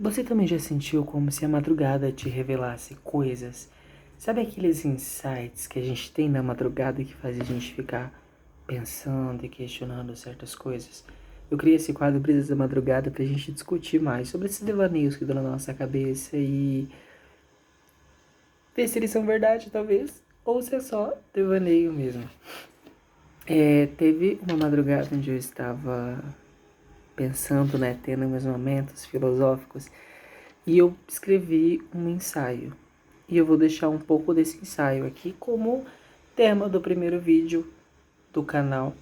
Você também já sentiu como se a madrugada te revelasse coisas? Sabe aqueles insights que a gente tem na madrugada que faz a gente ficar pensando e questionando certas coisas? Eu criei esse quadro Brisas da Madrugada pra gente discutir mais sobre esses devaneios que dão na nossa cabeça e ver se eles são verdade, talvez, ou se é só devaneio mesmo. Teve uma madrugada onde eu estava pensando, né, tendo meus momentos filosóficos, e eu escrevi um ensaio. E eu vou deixar um pouco desse ensaio aqui como tema do primeiro vídeo do canal.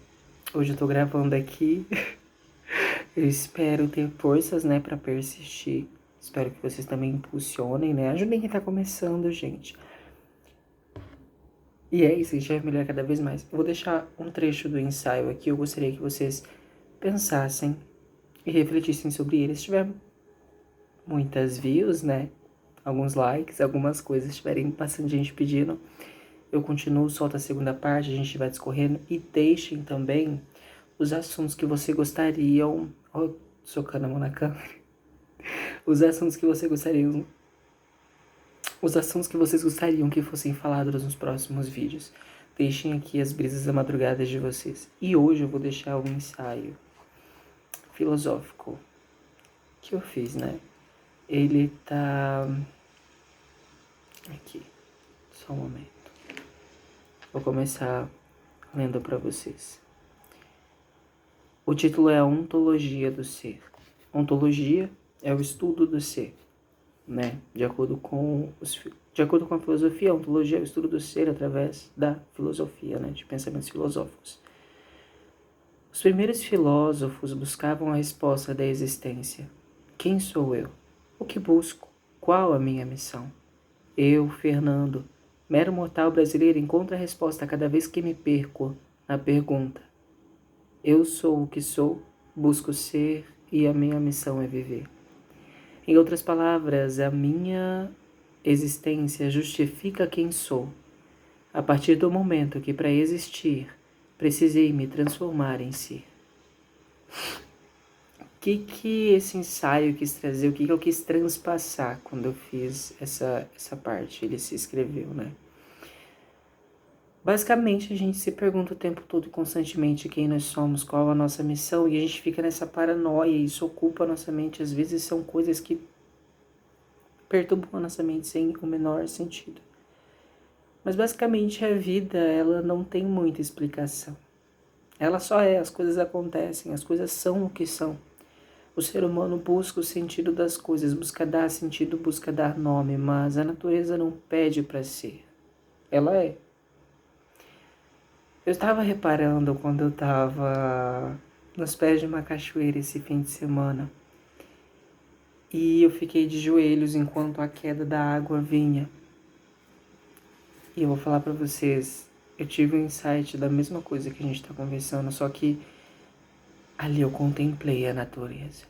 Hoje eu tô gravando aqui. Eu espero ter forças, né, pra persistir. Espero que vocês também impulsionem, né? Ajudem quem tá começando, gente. E é isso, a gente vai melhorar cada vez mais. Eu vou deixar um trecho do ensaio aqui. Eu gostaria que vocês pensassem e refletissem sobre ele. Se tiver muitas views, né? Alguns likes, algumas coisas estiverem bastante gente pedindo, eu continuo, solto a segunda parte, a gente vai discorrendo e deixem também os assuntos que você gostariam, socando a mão na câmera, os assuntos que você gostariam, os assuntos que vocês gostariam que fossem falados nos próximos vídeos. Deixem aqui as brisas da madrugada de vocês. E hoje eu vou deixar um ensaio filosófico que eu fiz, né? Ele tá aqui. Só um momento. Vou começar lendo para vocês. O título é A Ontologia do Ser. Ontologia é o estudo do ser, né? De acordo com a filosofia, a ontologia é o estudo do ser através da filosofia, né? De pensamentos filosóficos. Os primeiros filósofos buscavam a resposta da existência. Quem sou eu? O que busco? Qual a minha missão? Eu, Fernando, mero mortal brasileiro, encontro a resposta cada vez que me perco na pergunta. Eu sou o que sou, busco ser e a minha missão é viver. Em outras palavras, a minha existência justifica quem sou, a partir do momento que, para existir, precisei me transformar em si. O que esse ensaio quis trazer? O que eu quis transpassar quando eu fiz essa parte? Ele se escreveu, né? Basicamente, a gente se pergunta o tempo todo, constantemente, quem nós somos, qual a nossa missão, e a gente fica nessa paranoia, e isso ocupa a nossa mente. Às vezes são coisas que perturbam a nossa mente sem o menor sentido. Mas basicamente a vida, ela não tem muita explicação. Ela só é, as coisas acontecem, as coisas são o que são. O ser humano busca o sentido das coisas, busca dar sentido, busca dar nome, mas a natureza não pede para ser. Ela é. Eu estava reparando quando eu estava nos pés de uma cachoeira esse fim de semana. E eu fiquei de joelhos enquanto a queda da água vinha. E eu vou falar pra vocês, eu tive um insight da mesma coisa que a gente tá conversando, só que ali eu contemplei a natureza.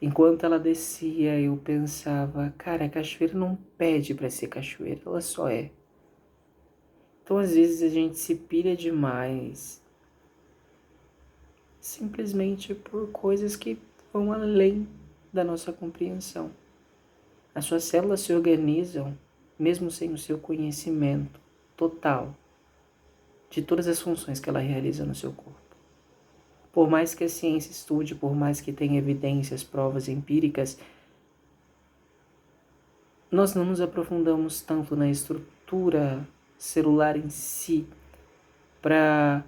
Enquanto ela descia, eu pensava, cara, a cachoeira não pede pra ser cachoeira, ela só é. Então, às vezes, a gente se pilha demais, simplesmente por coisas que vão além da nossa compreensão. As suas células se organizam, mesmo sem o seu conhecimento total de todas as funções que ela realiza no seu corpo. Por mais que a ciência estude, por mais que tenha evidências, provas empíricas, nós não nos aprofundamos tanto na estrutura celular em si para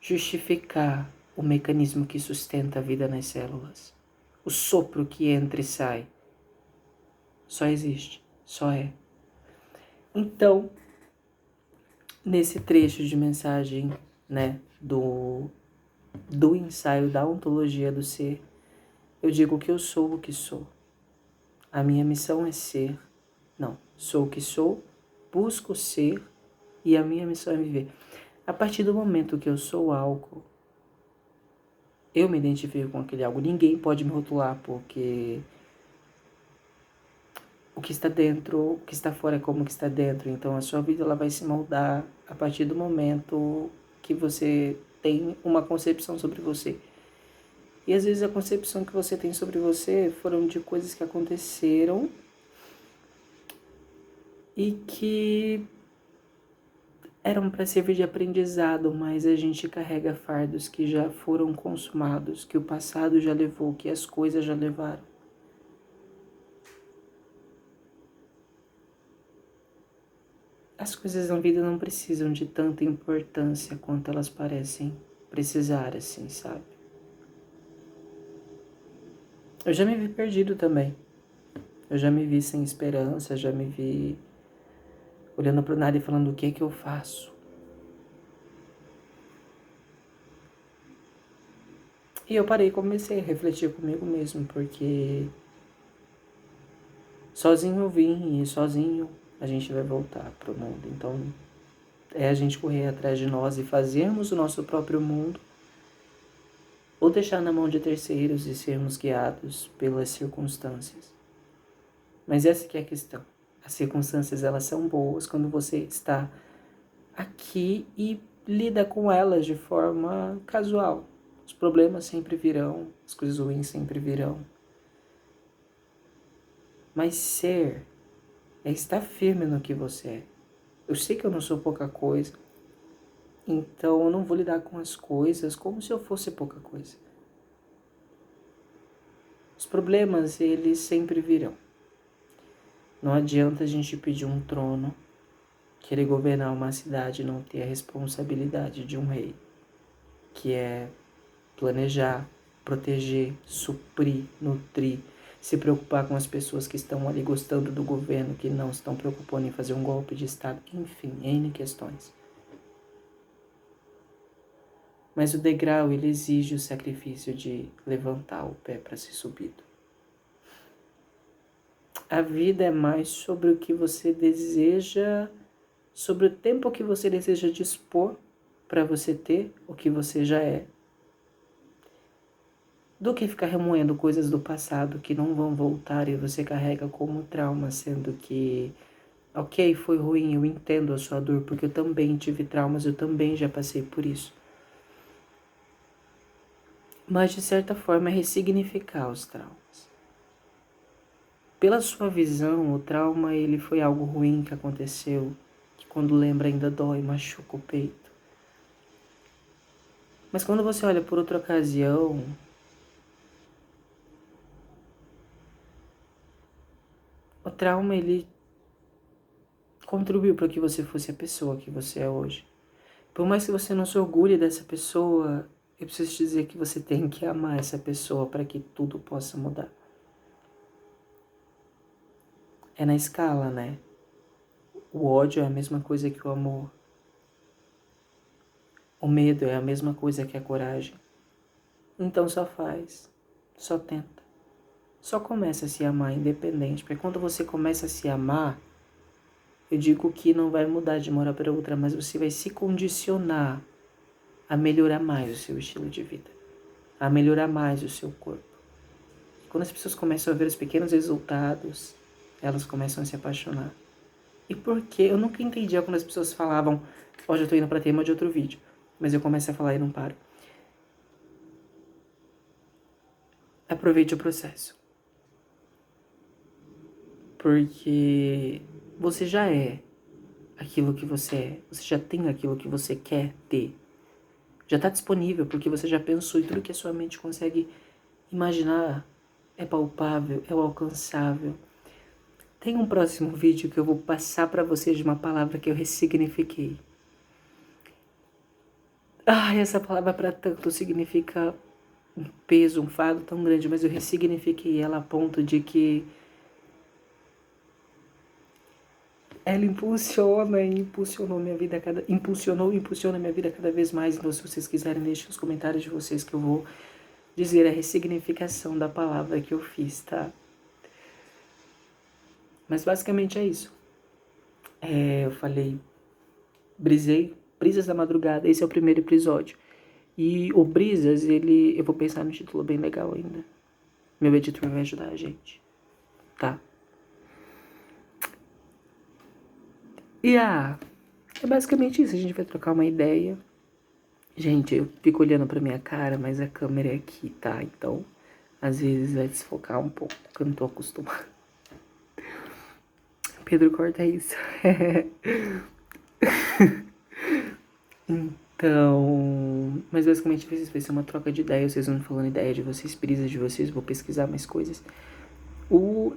justificar o mecanismo que sustenta a vida nas células. O sopro que entra e sai só existe, só é. Então, nesse trecho de mensagem, né, do ensaio da ontologia do ser, eu digo que eu sou o que sou. A minha missão é ser. Não, sou o que sou, busco ser e a minha missão é viver. A partir do momento que eu sou algo, eu me identifico com aquele algo. Ninguém pode me rotular porque o que está dentro, o que está fora é como o que está dentro. Então a sua vida ela vai se moldar a partir do momento que você tem uma concepção sobre você. E às vezes a concepção que você tem sobre você foram de coisas que aconteceram e que eram para servir de aprendizado, mas a gente carrega fardos que já foram consumados, que o passado já levou, que as coisas já levaram. As coisas na vida não precisam de tanta importância quanto elas parecem precisar, assim, sabe? Eu já me vi perdido também. Eu já me vi sem esperança, já me vi olhando pro nada e falando o que é que eu faço. E eu parei e comecei a refletir comigo mesmo, porque sozinho eu vim e sozinho a gente vai voltar pro mundo. Então é a gente correr atrás de nós e fazermos o nosso próprio mundo, ou deixar na mão de terceiros e sermos guiados pelas circunstâncias. Mas essa que é a questão. As circunstâncias, elas são boas quando você está aqui e lida com elas de forma casual. Os problemas sempre virão, as coisas ruins sempre virão. Mas ser é estar firme no que você é. Eu sei que eu não sou pouca coisa, então eu não vou lidar com as coisas como se eu fosse pouca coisa. Os problemas, eles sempre virão. Não adianta a gente pedir um trono, querer governar uma cidade e não ter a responsabilidade de um rei, que é planejar, proteger, suprir, nutrir, se preocupar com as pessoas que estão ali gostando do governo, que não estão preocupando em fazer um golpe de Estado, enfim, N questões. Mas o degrau, ele exige o sacrifício de levantar o pé para ser subido. A vida é mais sobre o que você deseja, sobre o tempo que você deseja dispor para você ter o que você já é, do que ficar remoendo coisas do passado que não vão voltar e você carrega como trauma, sendo que, ok, foi ruim, eu entendo a sua dor, porque eu também tive traumas, eu também já passei por isso. Mas, de certa forma, é ressignificar os traumas. Pela sua visão, o trauma, ele foi algo ruim que aconteceu, que quando lembra ainda dói, machuca o peito. Mas quando você olha por outra ocasião, o trauma, ele contribuiu para que você fosse a pessoa que você é hoje. Por mais que você não se orgulhe dessa pessoa, eu preciso te dizer que você tem que amar essa pessoa para que tudo possa mudar. É na escala, né? O ódio é a mesma coisa que o amor. O medo é a mesma coisa que a coragem. Então só faz, só tenta. Só começa a se amar independente, porque quando você começa a se amar, eu digo que não vai mudar de uma hora para outra, mas você vai se condicionar a melhorar mais o seu estilo de vida, a melhorar mais o seu corpo. Quando as pessoas começam a ver os pequenos resultados, elas começam a se apaixonar. E por quê? Eu nunca entendia quando as pessoas falavam, hoje eu tô indo para tema de outro vídeo, mas eu começo a falar e não paro. Aproveite o processo. Porque você já é aquilo que você é. Você já tem aquilo que você quer ter. Já está disponível porque você já pensou e tudo que a sua mente consegue imaginar é palpável, é alcançável. Tem um próximo vídeo que eu vou passar para vocês de uma palavra que eu ressignifiquei. Essa palavra para tanto significa um peso, um fardo tão grande, mas eu ressignifiquei ela a ponto de que ela impulsiona e impulsionou minha vida impulsiona minha vida cada vez mais. Então, se vocês quiserem, deixem nos comentários de vocês que eu vou dizer a ressignificação da palavra que eu fiz, tá? Mas basicamente é isso. Eu falei, Brisas da Madrugada, esse é o primeiro episódio. E o Brisas, eu vou pensar no título bem legal ainda. Meu editor vai ajudar a gente, tá? E é basicamente isso, a gente vai trocar uma ideia. Gente, eu fico olhando pra minha cara, mas a câmera é aqui, tá? Então, às vezes vai desfocar um pouco, porque eu não tô acostumada. Pedro, corta isso. Então, mas basicamente vai ser uma troca de ideias, vocês vão falando ideia de vocês, brisa de vocês, vou pesquisar mais coisas. O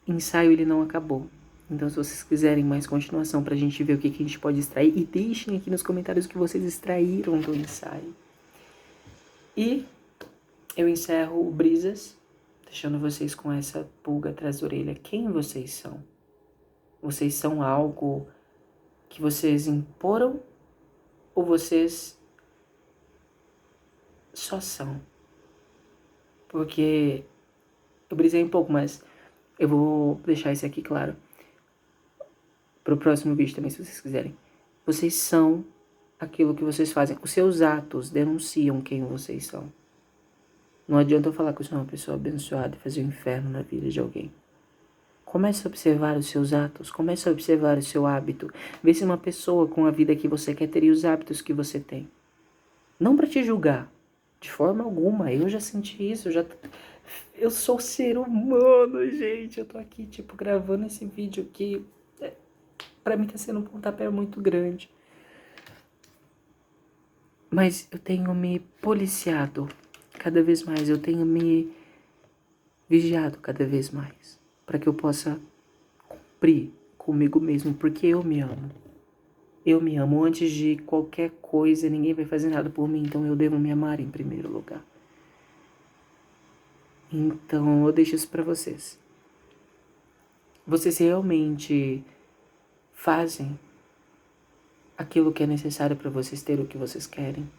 ensaio, ele não acabou. Então, se vocês quiserem mais continuação pra gente ver o que a gente pode extrair, e deixem aqui nos comentários o que vocês extraíram do ensaio. E eu encerro o Brisas, deixando vocês com essa pulga atrás da orelha. Quem vocês são? Vocês são algo que vocês imporam ou vocês só são? Porque eu brisei um pouco, mas eu vou deixar isso aqui claro pro próximo vídeo também, se vocês quiserem. Vocês são aquilo que vocês fazem. Os seus atos denunciam quem vocês são. Não adianta eu falar que eu sou uma pessoa abençoada e fazer um inferno na vida de alguém. Comece a observar os seus atos, comece a observar o seu hábito. Vê se uma pessoa com a vida que você quer teria os hábitos que você tem. Não para te julgar, de forma alguma. Eu já senti isso, eu sou ser humano, gente. Eu tô aqui, tipo, gravando esse vídeo que pra mim tá sendo um pontapé muito grande. Mas eu tenho me policiado cada vez mais, eu tenho me vigiado cada vez mais, para que eu possa cumprir comigo mesmo, porque eu me amo. Eu me amo. Antes de qualquer coisa, ninguém vai fazer nada por mim, então eu devo me amar em primeiro lugar. Então eu deixo isso para vocês. Vocês realmente fazem aquilo que é necessário para vocês terem o que vocês querem?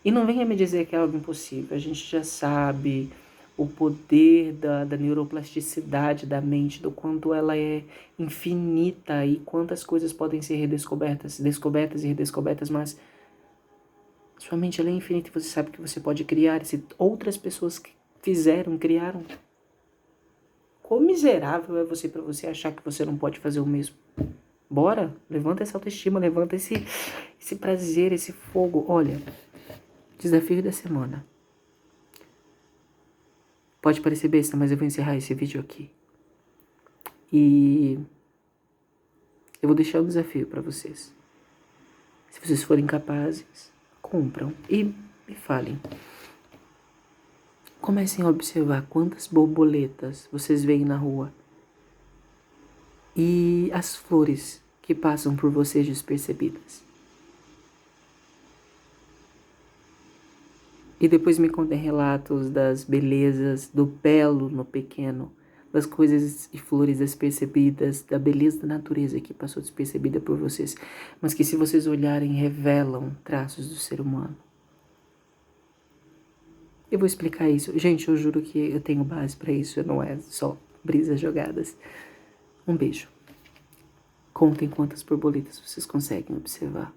E não venha me dizer que é algo impossível. A gente já sabe o poder da neuroplasticidade da mente, do quanto ela é infinita e quantas coisas podem ser redescobertas, descobertas e redescobertas, mas sua mente ela é infinita e você sabe que você pode criar. Se outras pessoas fizeram, criaram, quão miserável é você para você achar que você não pode fazer o mesmo? Bora, levanta essa autoestima, levanta esse prazer, esse fogo. Olha, desafio da semana. Pode parecer besta, mas eu vou encerrar esse vídeo aqui. E eu vou deixar um desafio para vocês. Se vocês forem capazes, cumpram e me falem. Comecem a observar quantas borboletas vocês veem na rua. E as flores que passam por vocês despercebidas. E depois me contem relatos das belezas, do belo no pequeno, das coisas e flores despercebidas, da beleza da natureza que passou despercebida por vocês, mas que se vocês olharem revelam traços do ser humano. Eu vou explicar isso. Gente, eu juro que eu tenho base para isso, não é só brisas jogadas. Um beijo. Contem quantas borboletas vocês conseguem observar.